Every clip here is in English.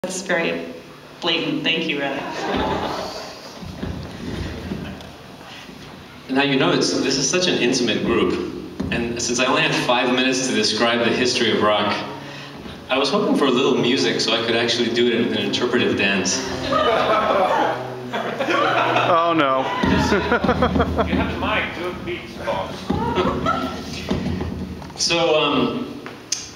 That's very blatant. Thank you, Red. Now this is such an intimate group, and since I only had 5 minutes to describe the history of RHOK, I was hoping for a little music so I could actually do it in an interpretive dance. Oh no. You have the mic, do beats, boss. So,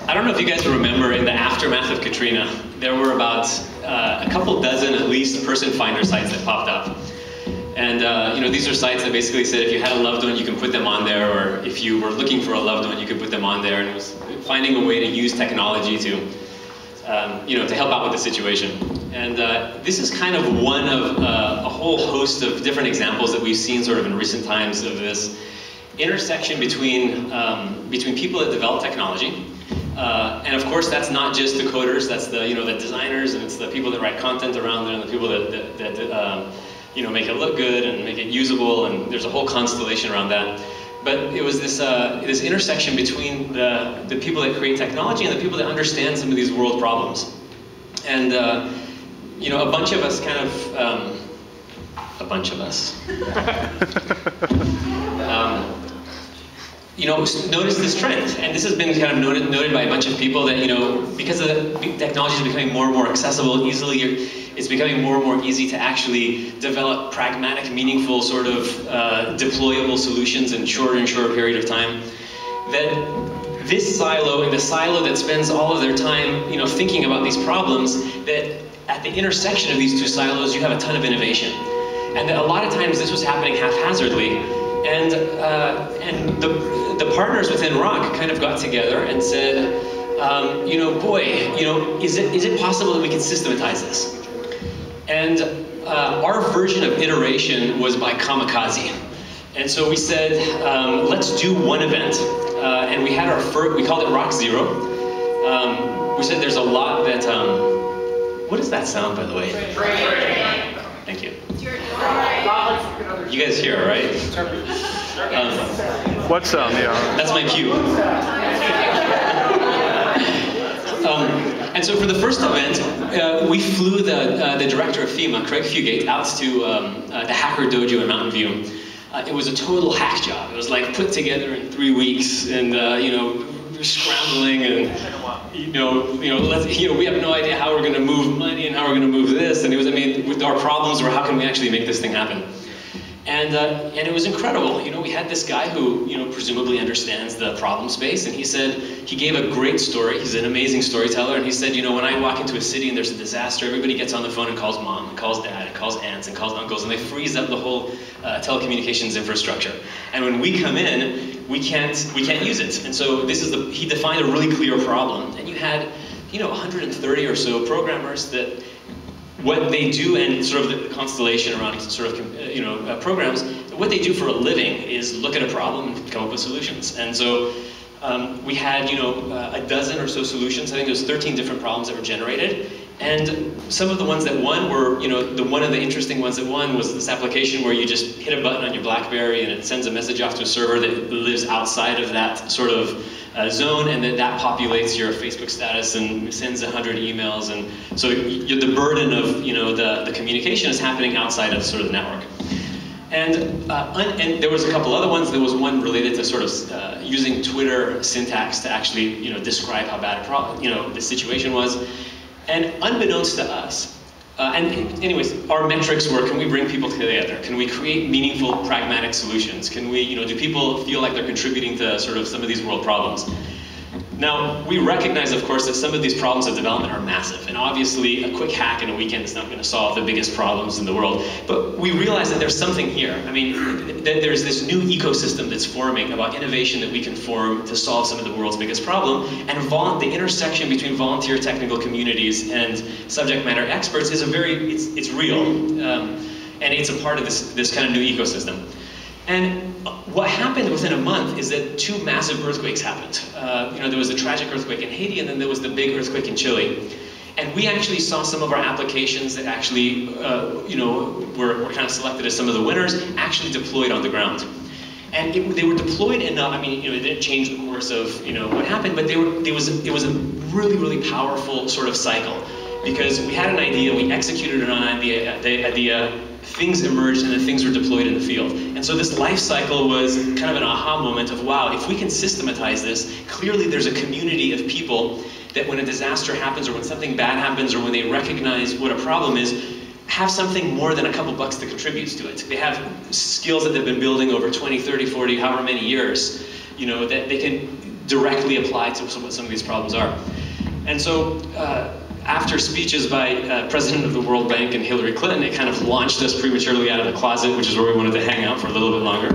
I don't know if you guys remember, in the aftermath of Katrina, there were about a couple dozen, at least, person finder sites that popped up. And these are sites that basically said if you had a loved one, you can put them on there, or if you were looking for a loved one, you could put them on there. And it was finding a way to use technology to help out with the situation. And this is kind of one of a whole host of different examples that we've seen sort of in recent times of this intersection between people that develop technology. And of course, that's not just the coders, that's the the designers, and it's the people that write content around there, and the people that make it look good and make it usable, and there's a whole constellation around that. But it was this intersection between the people that create technology and the people that understand some of these world problems. And a bunch of us kind of, noticed this trend, and this has been kind of noted by a bunch of people that, because the technology is becoming more and more accessible, it's becoming more and more easy to actually develop pragmatic, meaningful, sort of deployable solutions in shorter and shorter period of time. That this silo and the silo that spends all of their time, thinking about these problems, that at the intersection of these two silos, you have a ton of innovation. And that a lot of times this was happening haphazardly. And the partners within RHOK kind of got together and said, is it possible that we can systematize this? And our version of iteration was by kamikaze. And so we said, let's do one event. And we had we called it RHOK3. We said there's a lot that, what does that sound, by the way? Thank you. You guys hear, right? What sound? Yeah. That's my cue. And so for the first event, we flew the director of FEMA, Craig Fugate, out to the Hacker Dojo in Mountain View. It was a total hack job. It was like put together in 3 weeks, and scrambling, and we have no idea how we're going to move money and how we're going to move this. And with our problems were how can we actually make this thing happen? And it was incredible. We had this guy who presumably understands the problem space, and he gave a great story. He's an amazing storyteller, and he said, when I walk into a city and there's a disaster, everybody gets on the phone and calls mom, and calls dad, and calls aunts, and calls uncles, and they freeze up the whole telecommunications infrastructure. And when we come in, we can't use it. And so he defined a really clear problem, and you had 130 or so programmers that what they do, and sort of the constellation around sort of programs, what they do for a living is look at a problem and come up with solutions. And so we had a dozen or so solutions. I think there was 13 different problems that were generated. And some of the ones that won were, one of the interesting ones that won was this application where you just hit a button on your BlackBerry and it sends a message off to a server that lives outside of that sort of zone, and then that populates your Facebook status and sends 100 emails. And so the burden of the communication is happening outside of sort of the network. And there was a couple other ones. There was one related to sort of using Twitter syntax to actually describe how bad the situation was. And unbeknownst to us, anyways, our metrics were: can we bring people together? Can we create meaningful, pragmatic solutions? Can we, do people feel like they're contributing to sort of some of these world problems? Now, we recognize, of course, that some of these problems of development are massive, and obviously a quick hack in a weekend is not going to solve the biggest problems in the world. But we realize that there's something here. I mean, that there's this new ecosystem that's forming about innovation that we can form to solve some of the world's biggest problem, and the intersection between volunteer technical communities and subject matter experts is it's real, and it's a part of this kind of new ecosystem. And what happened within a month is that 2 massive earthquakes happened. There was the tragic earthquake in Haiti, and then there was the big earthquake in Chile. And we actually saw some of our applications that actually, were kind of selected as some of the winners, actually deployed on the ground. And they were deployed enough. It didn't change the course of what happened, but it was a really, really powerful sort of cycle. because we had an idea, we executed it on an idea, things emerged and then things were deployed in the field. And so this life cycle was kind of an aha moment of, wow, if we can systematize this, clearly there's a community of people that when a disaster happens or when something bad happens or when they recognize what a problem is, have something more than a couple bucks to contribute to it. They have skills that they've been building over 20, 30, 40, however many years, you know, that they can directly apply to what some of these problems are. And so, after speeches by President of the World Bank and Hillary Clinton, it kind of launched us prematurely out of the closet, which is where we wanted to hang out for a little bit longer.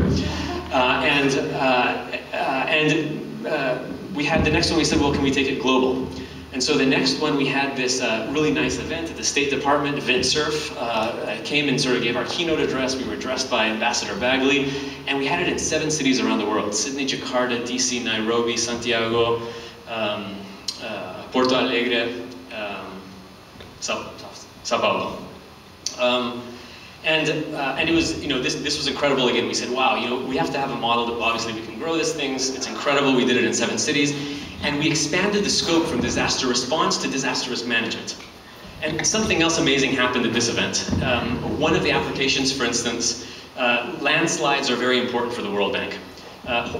We had the next one, we said, well, can we take it global? And so the next one, we had this really nice event at the State Department, Event Surf. Came and sort of gave our keynote address. We were addressed by Ambassador Bagley, and we had it in 7 cities around the world: Sydney, Jakarta, DC, Nairobi, Santiago, Porto Alegre, Sao Paulo. And it was, you know, this was incredible. Again, we said, wow, you know, we have to have a model that obviously we can grow these things. It's incredible. We did it in 7 cities. And we expanded the scope from disaster response to disaster risk management. And something else amazing happened at this event. One of the applications, for instance, landslides are very important for the World Bank.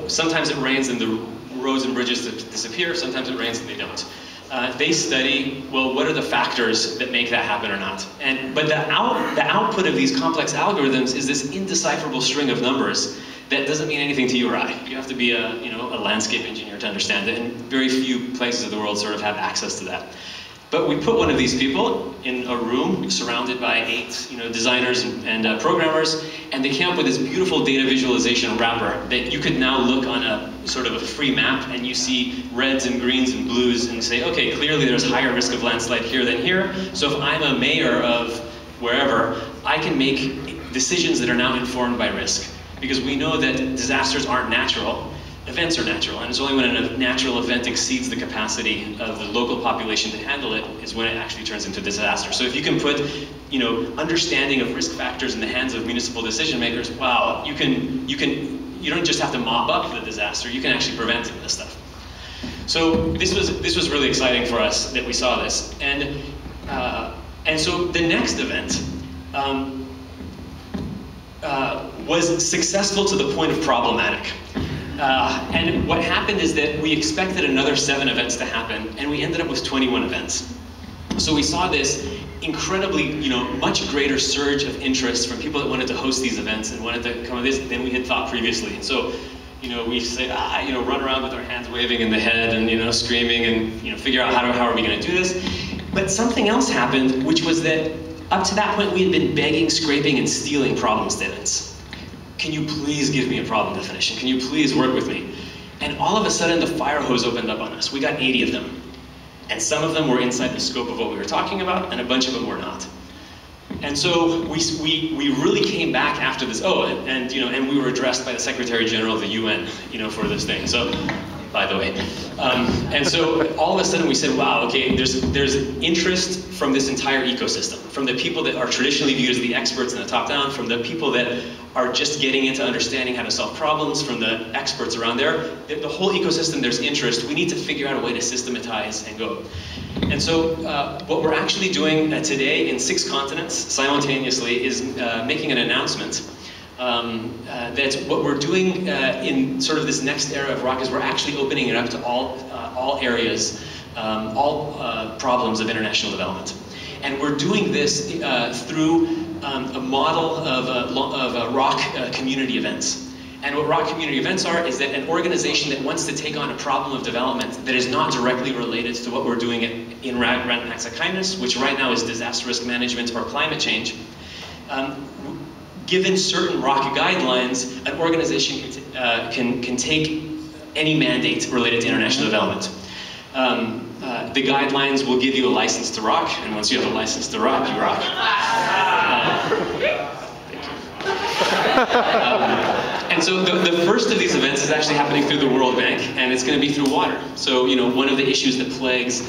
Sometimes it rains and the roads and bridges disappear. Sometimes it rains and they don't. They study, well, what are the factors that make that happen or not? But the output of these complex algorithms is this indecipherable string of numbers that doesn't mean anything to you or I. You have to be a landscape engineer to understand it, and very few places of the world sort of have access to that. But we put one of these people in a room surrounded by 8 designers and programmers, and they came up with this beautiful data visualization wrapper that you could now look on a sort of a free map, and you see reds and greens and blues, and say, okay, clearly there's higher risk of landslide here than here, so if I'm a mayor of wherever, I can make decisions that are now informed by risk. Because we know that disasters aren't natural, events are natural, and it's only when a natural event exceeds the capacity of the local population to handle it is when it actually turns into disaster. So if you can put, understanding of risk factors in the hands of municipal decision makers, wow, you don't just have to mop up the disaster, you can actually prevent this stuff. So this was really exciting for us that we saw this, and so the next event was successful to the point of problematic. And what happened is that we expected another 7 events to happen, and we ended up with 21 events. So we saw this incredibly, much greater surge of interest from people that wanted to host these events and wanted to come to this than we had thought previously. And so, we say, run around with our hands waving in the head and, screaming and, figure out how are we going to do this. But something else happened, which was that up to that point, we had been begging, scraping, and stealing problem statements. Can you please give me a problem definition? Can you please work with me? And all of a sudden, the fire hose opened up on us. We got 80 of them. And some of them were inside the scope of what we were talking about, and a bunch of them were not. And so we really came back after this. Oh, and we were addressed by the Secretary General of the UN, for this thing. So, by the way. And so all of a sudden we said, wow, okay, there's interest from this entire ecosystem, from the people that are traditionally viewed as the experts in the top down, from the people that are just getting into understanding how to solve problems, from the experts around there. The whole ecosystem, there's interest. We need to figure out a way to systematize and go. And so what we're actually doing today in 6 continents simultaneously is making an announcement that what we're doing in sort of this next era of RHOK is we're actually opening it up to all areas, all problems of international development. And we're doing this through a model of RHOK community events. And what RHOK community events are is that an organization that wants to take on a problem of development that is not directly related to what we're doing in Random Acts of Kindness, which right now is disaster risk management or climate change, given certain RHOK guidelines, an organization can take any mandate related to international development. The guidelines will give you a license to RHOK, and once you have a license to RHOK, you rock. And so the first of these events is actually happening through the World Bank, and it's going to be through water. So, one of the issues that plagues,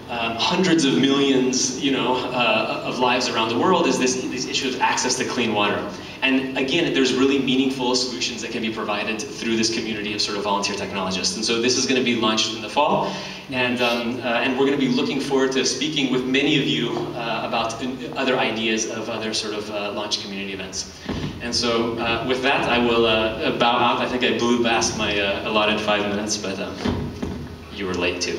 hundreds of millions, of lives around the world is this issue of access to clean water. And again, there's really meaningful solutions that can be provided through this community of sort of volunteer technologists. And so this is going to be launched in the fall. And we're going to be looking forward to speaking with many of you about other ideas of other sort of launch community events. And so with that, I will bow out. I think I blew past my allotted 5 minutes, but you were late too.